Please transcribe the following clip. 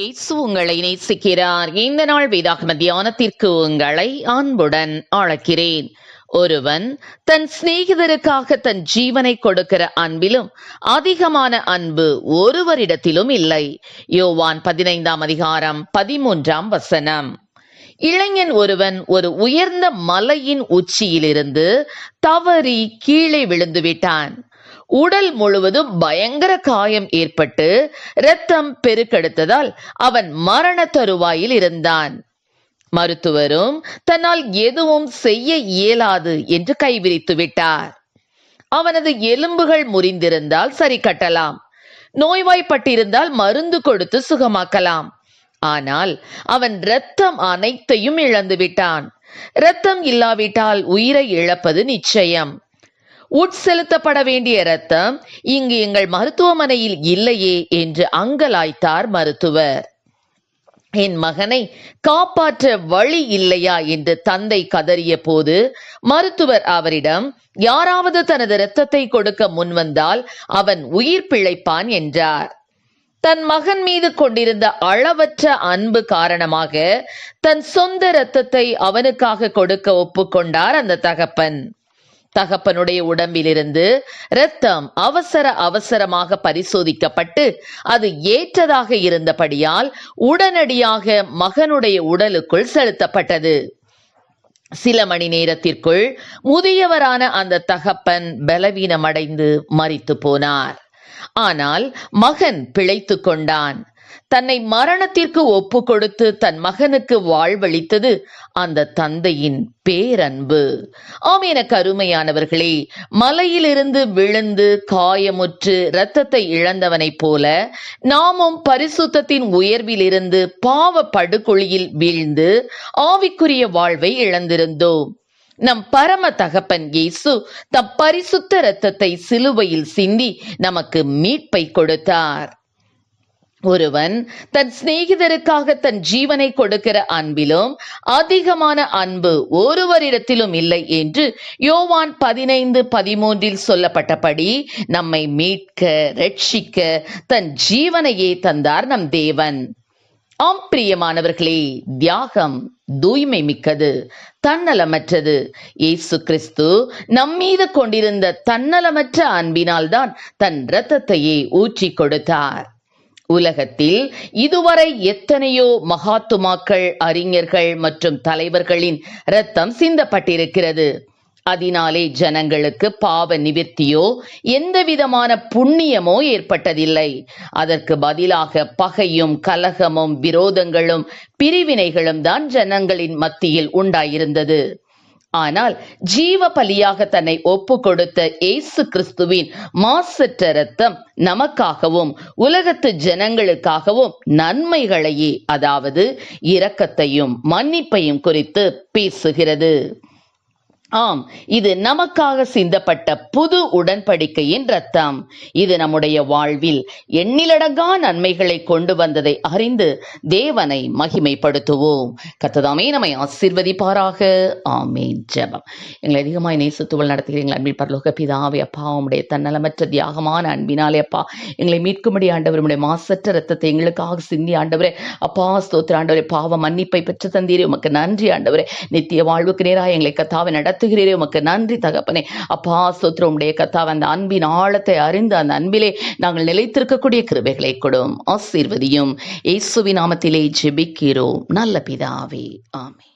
இயேசு உங்களை நேசிக்கிறார். இந்த நாள் வேதாகம தியானத்திற்கு உங்களை அன்புடன் அழைக்கிறேன். ஒருவன் தன் சிநேகிதருக்காக தன் ஜீவனை கொடுக்கிற அன்பிலும் அதிகமான அன்பு ஒருவரிடத்திலும் இல்லை. யோவான் 15:13. இளைஞன் ஒருவன் ஒரு உயர்ந்த மலையின் உச்சியிலிருந்து தவறி கீழே விழுந்து விட்டான். உடல் முழுவதும் பயங்கர காயம் ஏற்பட்டு இரத்தம் பெருக்கெடுத்ததால் அவன் மரண தருவாயில் இருந்தான். மருத்துவரும் தன்னால் எதுவும் செய்ய இயலாது என்று கைவிரித்து விட்டார். அவனது எலும்புகள் முறிந்திருந்தால் சரி கட்டலாம், நோய்வாய்ப்பட்டிருந்தால் மருந்து கொடுத்து சுகமாக்கலாம். ஆனால் அவன் இரத்தம் அனைத்தையும் இழந்து விட்டான். இரத்தம் இல்லாவிட்டால் உயிரை இழப்பது நிச்சயம். உட்செலுத்தப்பட வேண்டிய இரத்தம் இங்கு எங்கள் மருத்துவமனையில் இல்லையே என்று அங்கலாய்த்தார் மருத்துவர். என் மகனை காப்பாற்ற வழி இல்லையா என்று தந்தை கதறிய போது மருத்துவர் அவரிடம், யாராவது தனது இரத்தத்தை கொடுக்க முன்வந்தால் அவன் உயிர் பிழைப்பான் என்றார். தன் மகன் மீது கொண்டிருந்த அளவற்ற அன்பு காரணமாக தன் சொந்த இரத்தத்தை அவனுக்காக கொடுக்க ஒப்புக்கொண்டார் அந்த தகப்பன். தகப்பனுடைய உடம்பிலிருந்து இரத்தம் அவசரமாக பரிசோதிக்கப்பட்டு அது ஏற்றதாக இருந்தபடியால் உடனடியாக மகனுடைய உடலுக்குள் செலுத்தப்பட்டது. சில மணி நேரத்திற்குள் முதியவரான அந்த தகப்பன் பலவீனமடைந்து மரித்து போனார். ஆனால் மகன் பிழைத்து கொண்டான். தன்னை மரணத்திற்கு ஒப்பு கொடுத்து தன் மகனுக்கு வாழ்வளித்தது அந்த தந்தையின் பேரன்பு. ஆம், எனக்கு அருமையானவர்களே, மலையிலிருந்து விழுந்து காயமுற்று இரத்தத்தை இழந்தவனைப் போல நாமும் பரிசுத்தத்தின் உயர்விலிருந்து பாவ படுகொழியில் வீழ்ந்து ஆவிக்குரிய வாழ்வை இழந்திருந்தோம். நம் பரம தகப்பன் இயேசு தம் பரிசுத்த இரத்தத்தை சிலுவையில் சிந்தி நமக்கு மீட்பை கொடுத்தார். ஒருவன் தன் சிநேகிதருக்காக தன் ஜீவனை கொடுக்கிற அன்பிலும் அதிகமான அன்பு ஒருவரிடத்திலும் இல்லை என்று யோவான் 15:13 சொல்லப்பட்டபடி நம்மை மீட்க ரட்சிக்க தன் ஜீவனையே தந்தார் நம் தேவன். ஆம் பிரியமானவர்களே, தியாகம் தூய்மை மிக்கது, தன்னலமற்றது. இயேசு கிறிஸ்து நம்மீது கொண்டிருந்த தன்னலமற்ற அன்பினால்தான் தன் இரத்தத்தையே ஊற்றி கொடுத்தார். உலகத்தில் இதுவரை எத்தனையோ மகாத்துமாக்கள், அறிஞர்கள் மற்றும் தலைவர்களின் இரத்தம் சிந்தப்பட்டிருக்கிறது. அதனாலே ஜனங்களுக்கு பாவ நிவிர்த்தியோ எந்தவிதமான புண்ணியமோ ஏற்பட்டதில்லை. அதற்கு பதிலாக பகையும் கலகமும் விரோதங்களும் பிரிவினைகளும் தான் ஜனங்களின் மத்தியில் உண்டாயிருந்தது. ஆனால் ஜீவ பலியாக தன்னை ஒப்பு கொடுத்த இயேசு கிறிஸ்துவின் மாசற்ற இரத்தம் நமக்காகவும் உலகத்து ஜனங்களுக்காகவும் நன்மைகளையே, அதாவது இரக்கத்தையும் மன்னிப்பையும் குறித்து பேசுகிறது. ஆம், இது நமக்காக சிந்தப்பட்ட புது உடன்படிக்கையின் இரத்தம். இது நம்முடைய வாழ்வில் எண்ணிலடங்கா நன்மைகளை கொண்டு வந்ததை அறிந்து தேவனை மகிமைப்படுத்துவோம். கர்த்தர் நம்மை ஆசீர்வதிப்பாராக. ஆமென். ஜெபம். எங்களை அதிகமாய் நேசித்துவள் நடத்துகிறீர்கள் அன்பின் பரலோக பிதாவே, அப்பா, உம்முடைய தன்னலமற்ற தியாகமான அன்பினாலே அப்பா எங்களை மீட்கும்படி ஆண்டவர் உம்முடைய மாசற்ற இரத்தத்தை எங்களுக்காக சிந்தி ஆண்டவரே அப்பா ஸ்தோத்திர ஆண்டவரே, பாவ மன்னிப்பை பெற்று தந்தீரே, உமக்கு நன்றி ஆண்டவரே. நித்திய வாழ்வுக்கு நேராக எங்களை கர்த்தாவை நடத்துகிறீரே, உமக்கு நன்றி தகப்பனே. அப்பா ஸ்தோத்திரம், உம்முடைய கர்த்தாவே அந்த அன்பின் ஆழத்தை அறிந்து அந்த அன்பிலே நாங்கள் நிலைத்திருக்கக்கூடிய கிருபைகளை கொடும், ஆசீர்வதியும். இயேசுவின் நாமத்திலே ஜெபிக்கிறோம் நல்ல பிதாவே. ஆமென்.